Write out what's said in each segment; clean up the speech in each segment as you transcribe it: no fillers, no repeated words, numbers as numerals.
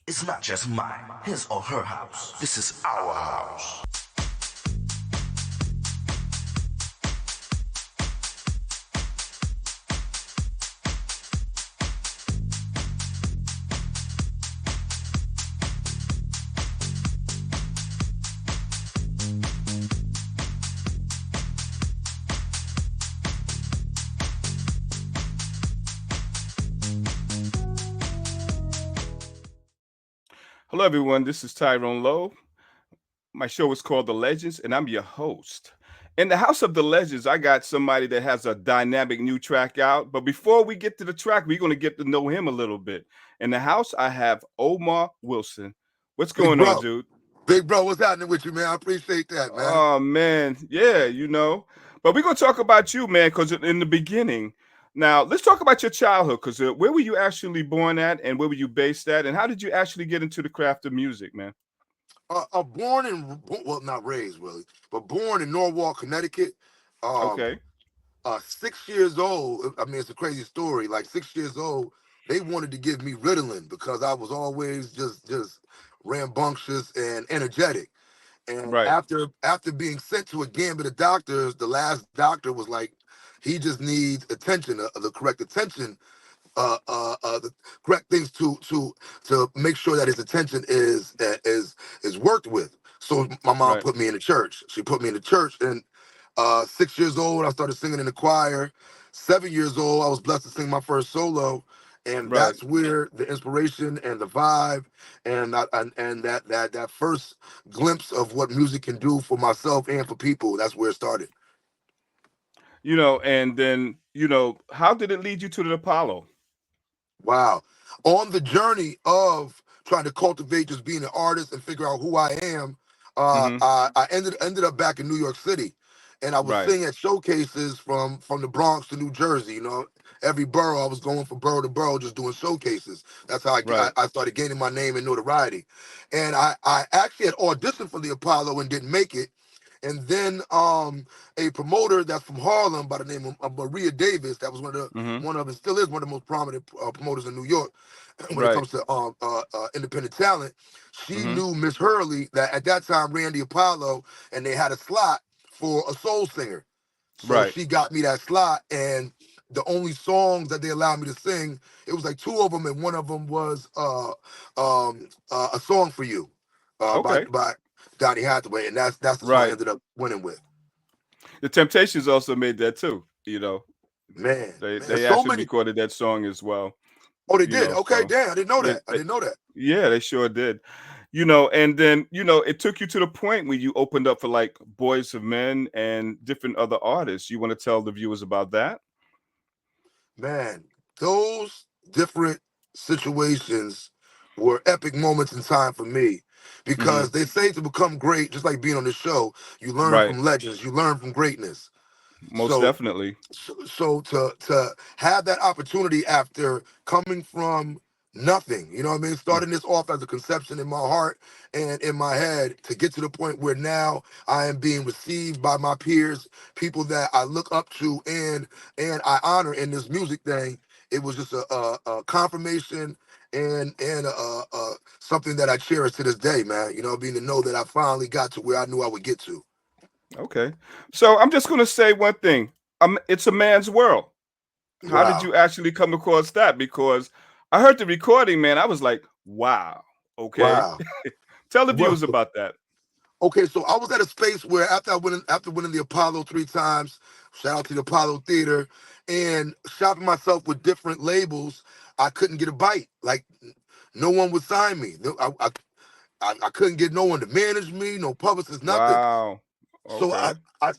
It's not just mine, his or her house. This is our house. Hello, everyone. This is Tyrone Lowe. My show is called The Legends, and I'm your host. In the House of the Legends, I got somebody that has a dynamic new track out. But before we get to the track, we're going to get to know him a little bit. In the house, I have Omar Wilson. What's Big going on, bro. dude? Big bro, what's happening with you, man? I appreciate that, man. Oh, man. Yeah, you know. But we're going to talk about you, man, because in the beginning, now let's talk about your childhood, because where were you actually born at, and where were you based at, and how did you actually get into the craft of music, man? Born in, well, not raised really, but born in Norwalk, Connecticut. Um, Okay. 6 years old. I mean, it's a crazy story. Like 6 years old, they wanted to give me Ritalin because I was always just rambunctious and energetic. And Right. after being sent to a gambit of doctors, the last doctor was like, he just needs attention, the correct attention, the correct things to make sure that his attention is worked with. So my mom Right. put me in the church. She put me in the church, and 6 years old, I started singing in the choir. 7 years old, I was blessed to sing my first solo, and Right. that's where the inspiration and the vibe and that first glimpse of what music can do for myself and for people. That's where it started. And then, how did it lead you to the Apollo? Wow. On the journey of trying to cultivate just being an artist and figure out who I am, Hmm. I ended up back in New York City, and I was Right. singing at showcases from the Bronx to New Jersey. Every borough I was going from borough to borough, just doing showcases. That's how Right. I started gaining my name and notoriety. And I actually had auditioned for the Apollo and didn't make it. And then a promoter that's from Harlem by the name of Maria Davis, that was Hmm. one of and still is one of the most prominent promoters in New York when it Right. comes to independent talent. She Hmm. knew Miss Hurley that at that time ran the Apollo, and they had a slot for a soul singer. So Right. she got me that slot, and the only songs that they allowed me to sing, it was like two of them, and one of them was a song for you, Okay. by Donny Hathaway, and that's the song I Right. ended up winning with. The Temptations also made that too. Man, They man, they so actually many. recorded that song as well. Oh, they did. Okay, So damn, I didn't know yeah, that. I didn't know that. yeah, they sure did. And then it took you to the point where you opened up for like Boys of Men and different other artists. You want to tell the viewers about that? Man, those different situations were epic moments in time for me Hmm. because they say to become great, just like being on the show, you learn Right. from legends, you learn from greatness. Most So, definitely. so to have that opportunity after coming from nothing, you know what I mean, Mm. starting this off as a conception in my heart and in my head, to get to the point where now I am being received by my peers, people that I look up to and I honor in this music thing. It was just a confirmation and something that I cherish to this day, man. Being to know that I finally got to where I knew I would get to. Okay. So I'm just going to say one thing. It's a man's world. How did Wow. you actually come across that? Because I heard the recording, man. I was like, wow. Okay. Wow. Tell the Well, viewers about that. okay, so I was at a space where after winning the Apollo 3 times, shout out to the Apollo Theater, and shopping myself with different labels, I couldn't get a bite. Like no one would sign me. I couldn't get no one to manage me, no publicist, nothing. Wow. So Okay.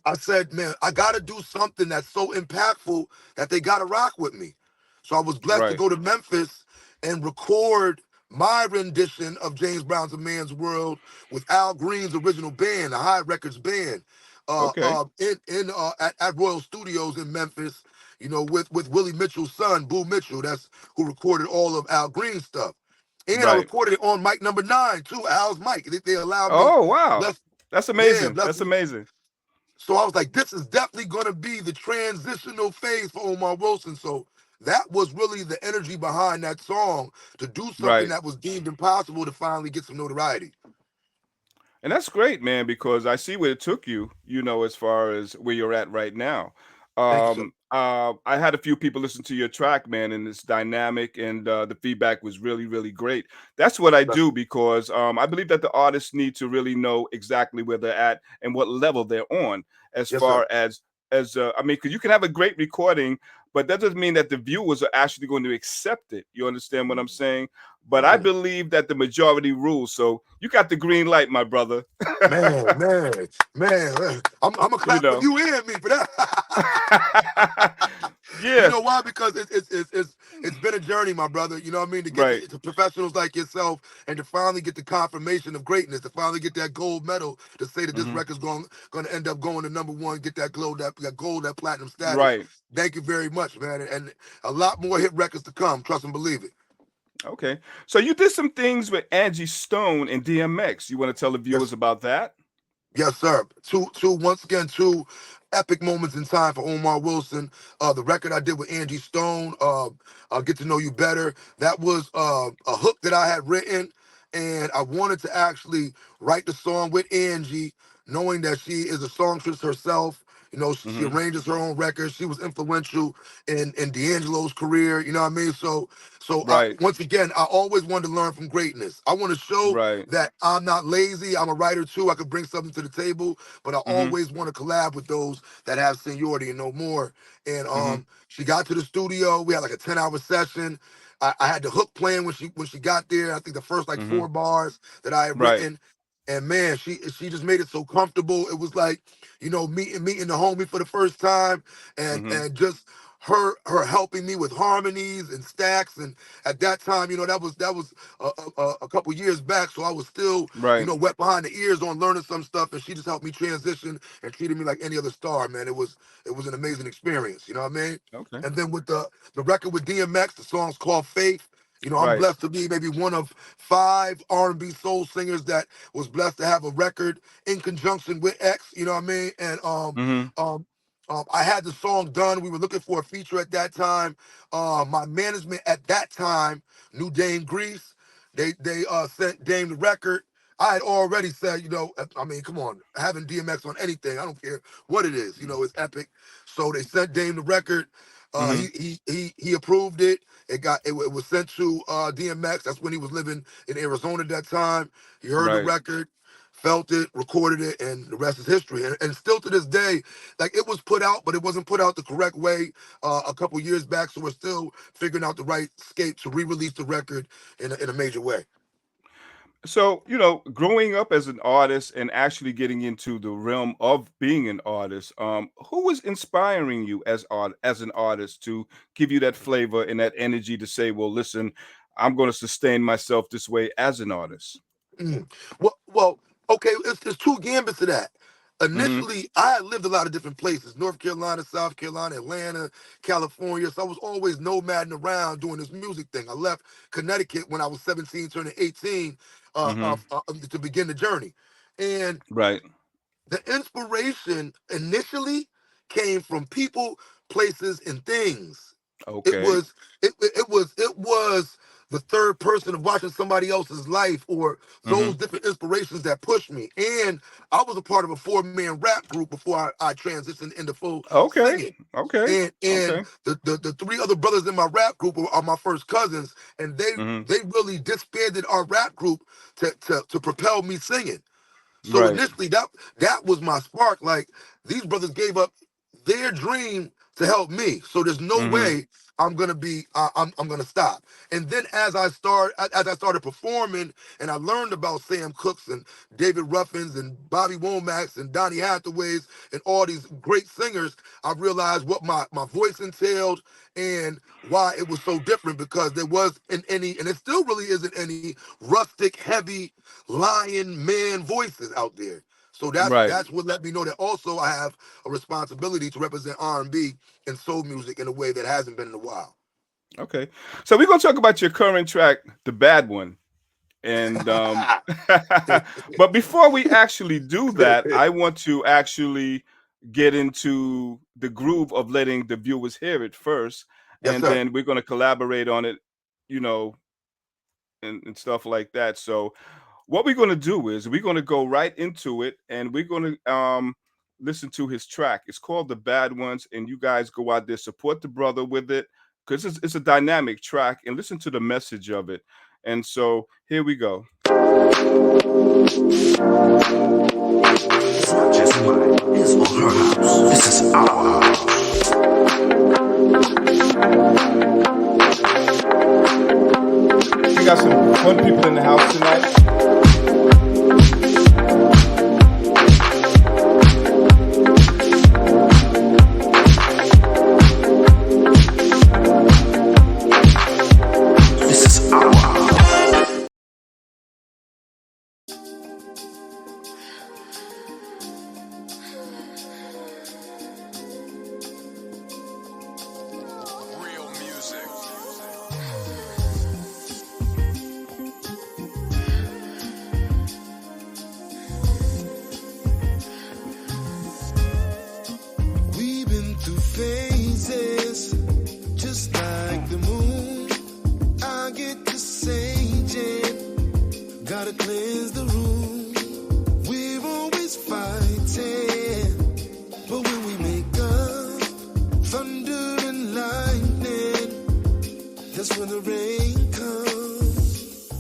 I said, man, I got to do something that's so impactful that they got to rock with me. So I was blessed to Right. go to Memphis and record my rendition of James Brown's A Man's World with Al Green's original band, the High Records band, Okay. at Royal Studios in Memphis. With Willie Mitchell's son, Boo Mitchell, that's who recorded all of Al Green's stuff. And I Right. recorded it on mic number 9 too, Al's mic. They allowed me, Oh, wow. bless, That's yeah, amazing. bless That's me. amazing. So I was like, this is definitely going to be the transitional phase for Omar Wilson. So that was really the energy behind that song to do something Right. that was deemed impossible to finally get some notoriety. And that's great, man, because I see where it took you, as far as where you're at right now. Thank you, sir. I had a few people listen to your track, man, and it's dynamic, and the feedback was really, really great. That's what I Bless do because I believe that the artists need to really know exactly where they're at and what level they're on, as Yes, sir. far as I mean, because you can have a great recording, but that doesn't mean that the viewers are actually going to accept it. You understand what I'm saying? But I Mhm. believe that the majority rules. So you got the green light, my brother. Man. I'm gonna you clap for know. you and me for that. You yeah. know why? Because it's been a journey, my brother. You know what I mean? To get Right. to professionals like yourself and to finally get the confirmation of greatness, to finally get that gold medal, to say that this hmm record's going to end up going to #1, get that gold, that gold, that platinum status. Right. Thank you very much, man. And a lot more hit records to come. Trust and believe it. Okay. So you did some things with Angie Stone and DMX. You want to tell the Yes, viewers about that? yes, sir. Once again, two epic moments in time for Omar Wilson. The record I did with Angie Stone, Get to Know You Better. That was a hook that I had written, and I wanted to actually write the song with Angie, knowing that she is a songstress herself. You know, she hmm arranges her own records. She was influential in D'Angelo's career. You know what I mean? So Right. once again, I always wanted to learn from greatness. I want to show Right. that I'm not lazy. I'm a writer too. I could bring something to the table, but I hmm always want to collab with those that have seniority and know more. And hmm she got to the studio. We had like a 10-hour session. I had the hook playing when she got there. I think the first like hmm 4 bars that I had Right. written. And man, she just made it so comfortable. It was like, meeting the homie for the first time, and hmm and just her helping me with harmonies and stacks. And at that time, that was a couple years back, so I was still, Right. wet behind the ears on learning some stuff, and she just helped me transition and treated me like any other star, man. It was an amazing experience, you know what I mean? Okay. And then with the record with DMX, the song's called Faith. I'm Right. blessed to be maybe one of 5 R&B soul singers that was blessed to have a record in conjunction with X, you know what I mean? And hmm um I had the song done. We were looking for a feature at that time. My management at that time knew Dame Grease. They sent Dame the record. I had already said, I mean, come on, having DMX on anything, I don't care what it is, it's epic. So they sent Dame the record. hmm He approved it. It was sent to DMX. That's when he was living in Arizona at that time. He heard the Right. record, felt it, recorded it, and the rest is history. And still to this day, like, it was put out, but it wasn't put out the correct way a couple years back. So we're still figuring out the right scape to re-release the record in a major way. So, growing up as an artist and actually getting into the realm of being an artist, who was inspiring you as an artist to give you that flavor and that energy to say, well, listen, I'm going to sustain myself this way as an artist? Mm. Well, okay, it's two gambits to that. hmm Initially, I had lived a lot of different places: North Carolina, South Carolina, Atlanta, California. So I was always nomading around doing this music thing. I left Connecticut when I was 17, turning 18, hmm to begin the journey. And Right. the inspiration initially came from people, places, and things. It Okay. was it was the third person of watching somebody else's life, or those hmm different inspirations that pushed me. And I was a part of a 4-man rap group before I transitioned into full Okay. singing. Okay. And Okay. the three other brothers in my rap group are my first cousins, and they hmm they really disbanded our rap group to propel me singing. So Right. initially, that was my spark. Like, these brothers gave up their dream to help me. So there's no hmm way I'm gonna stop. And then as I started performing, and I learned about Sam Cooks and David Ruffins and Bobby Womack's and Donny Hathaways and all these great singers, I realized what my voice entailed and why it was so different, because there wasn't any, and it still really isn't any rustic, heavy lion man voices out there. So that's Right. that's what let me know that also I have a responsibility to represent R&B and soul music in a way that hasn't been in a while. Okay. So we're gonna talk about your current track, the bad one. And but before we actually do that, I want to actually get into the groove of letting the viewers hear it first. Yes, and sir. then we're going to collaborate on it, you know, and stuff like that. So what we're going to do is we're going to go right into it, and we're going to listen to his track. It's called The Bad Ones, and you guys go out there, support the brother with it, because it's a dynamic track, and listen to the message of it. And so here we go. It's not just mine, his or her house. This is our house. We got some fun people in the house tonight. This is our house. Real music. We've been through phases, just like the moon. I get to saging, gotta cleanse the room. We're always fighting, but when we make up, thunder and lightning, that's when the rain comes.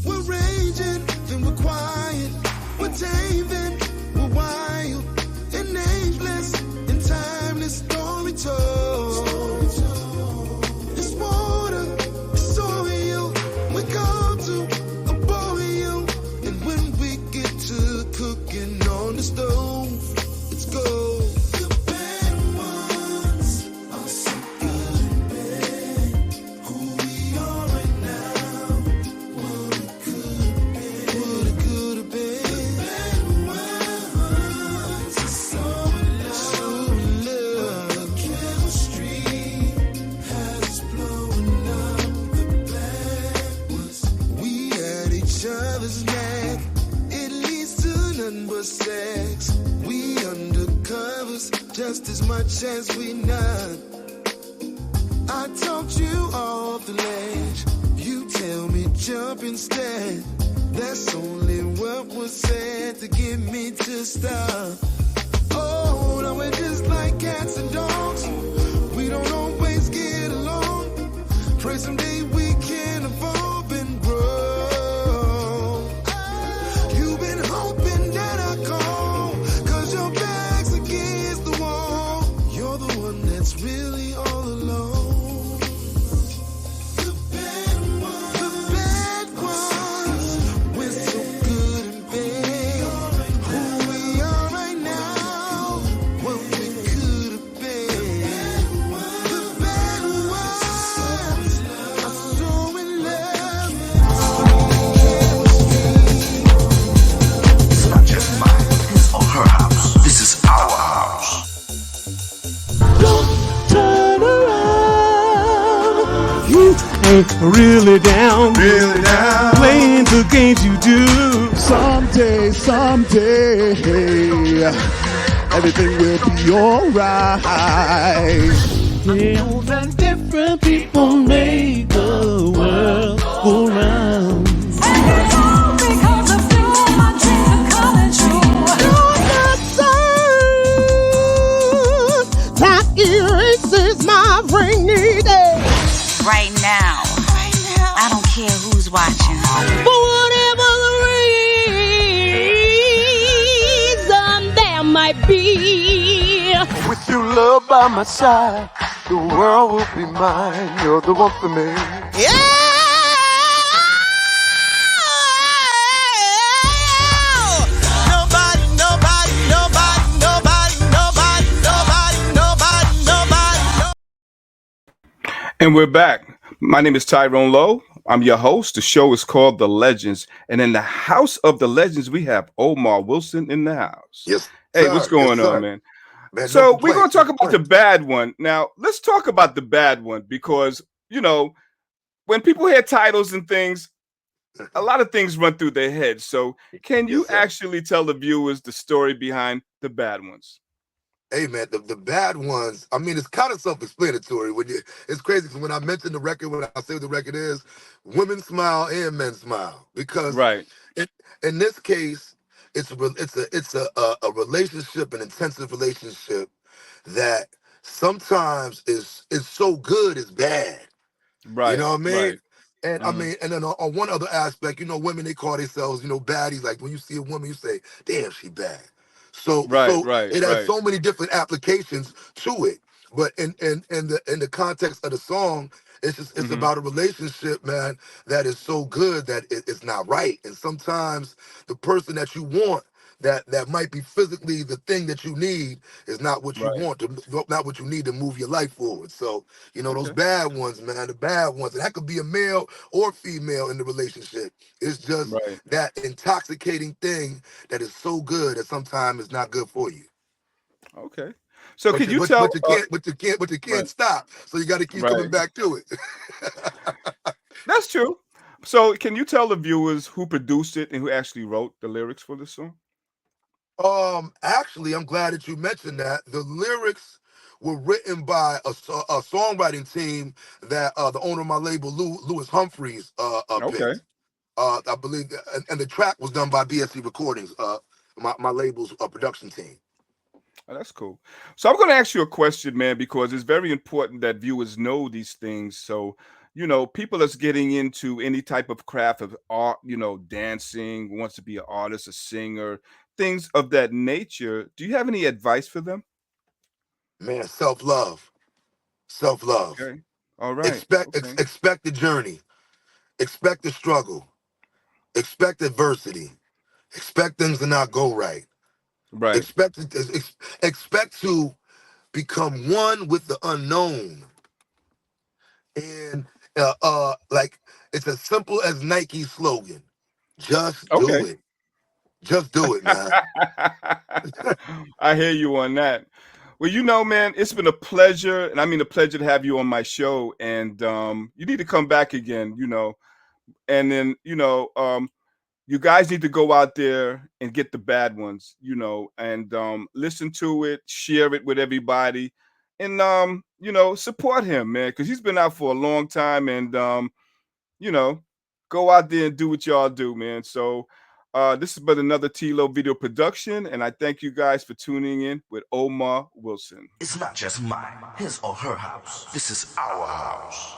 We're raging, then we're quiet. We're taming, we're wild and ageless and timeless story told. It's water, it's oil. We go to a boil, and when we get to cooking on the stove, it's gold. The bad ones are so good and bad. Who we are right now, what it could have been. What it could have been. The bad ones are so in love. The chemistry has us blowing up. The bad ones. We at each other's neck. It leads to nothing but sex. We undercovers just as much as we not. I talked you off the ledge. You tell me jump instead. That's only what was said to get me to stop. Oh, now we're just like cats and dogs. We don't always get along. Pray someday we can evolve and grow. You've been hoping that I call, 'cause your back's against the wall. You're the one that's really all alone. The bad ones. The bad ones. We're so good and bad. Who we are right now, what we could have been. The bad ones are so in love. It's not just mine, his or her house. This is our house. Turn around. You ain't really down. Playing the games you do. Someday, everything will be alright. Deals and different people make the world go round. Because of you, my dreams are coming true. That erases my rainy day. Right now, I don't care who's watching. For whatever the reason there might be. With your love by my side, the world will be mine. You're the one for me. And we're back. My name is Tyrone Lowe. I'm your host. The show is called The Legends. And in the house of the legends, we have Omar Wilson in the house. Yes, Hey, sir. what's going Yes, on, sir. man? Man, So no we're going complaints, to talk no about the complaints. bad one. Now, let's talk about the bad one because, you know, when people hear titles and things, a lot of things run through their heads. So can you Yes, sir. actually tell the viewers the story behind the bad ones? Hey man, the bad ones. I mean, it's kind of self-explanatory. It's crazy 'cause when I mention the record, when I say what the record is, women smile and men smile because Right. in, in this case, it's a relationship, an intensive relationship that sometimes is so good it's bad. You Right. know what I mean? Right. And I Hmm. mean, and then on one other aspect, women they call themselves, baddies. Like when you see a woman, you say, "Damn, she bad." So, Right. so Right. it has Right. so many different applications to it. But in the context of the song, it's Hmm. about a relationship, man, that is so good that it's not right. And sometimes the person that you want, that might be physically the thing that you need, is not what you Right. want not what you need to move your life forward. So those Okay. bad ones, man, the bad ones. And that could be a male or female in the relationship. It's just Right. that intoxicating thing that is so good that sometimes it's not good for you. Okay. So But could you you but tell? but you can't but you can't but you Right. can't stop. So you got to keep coming Right. back to it. That's true. So can you tell the viewers who produced it and who actually wrote the lyrics for this song? Actually, I'm glad that you mentioned that. The lyrics were written by a songwriting team that the owner of my label, Lewis Humphreys, Okay. picked. I believe, and the track was done by BSC Recordings, my label's production team. Oh, that's cool. So I'm going to ask you a question, man, because it's very important that viewers know these things. So, people that's getting into any type of craft of art, dancing, wants to be an artist, a singer, things of that nature. Do you have any advice for them? Man, self love. Okay. All right. Expect Okay. expect the journey, expect the struggle, expect adversity, expect things to not go right, Right. expect to become one with the unknown, and like it's as simple as Nike's slogan: "Just do Okay. it, just do it, man." I hear you on that. Well, man, it's been a pleasure, and I mean a pleasure to have you on my show. And you need to come back again, and then you guys need to go out there and get the bad ones, and listen to it, share it with everybody, and support him, man, because he's been out for a long time, and you know, go out there and do what y'all do, man. So this has been another T-Lo video production, and I thank you guys for tuning in with Omar Wilson. It's not just mine, his or her house. This is our house.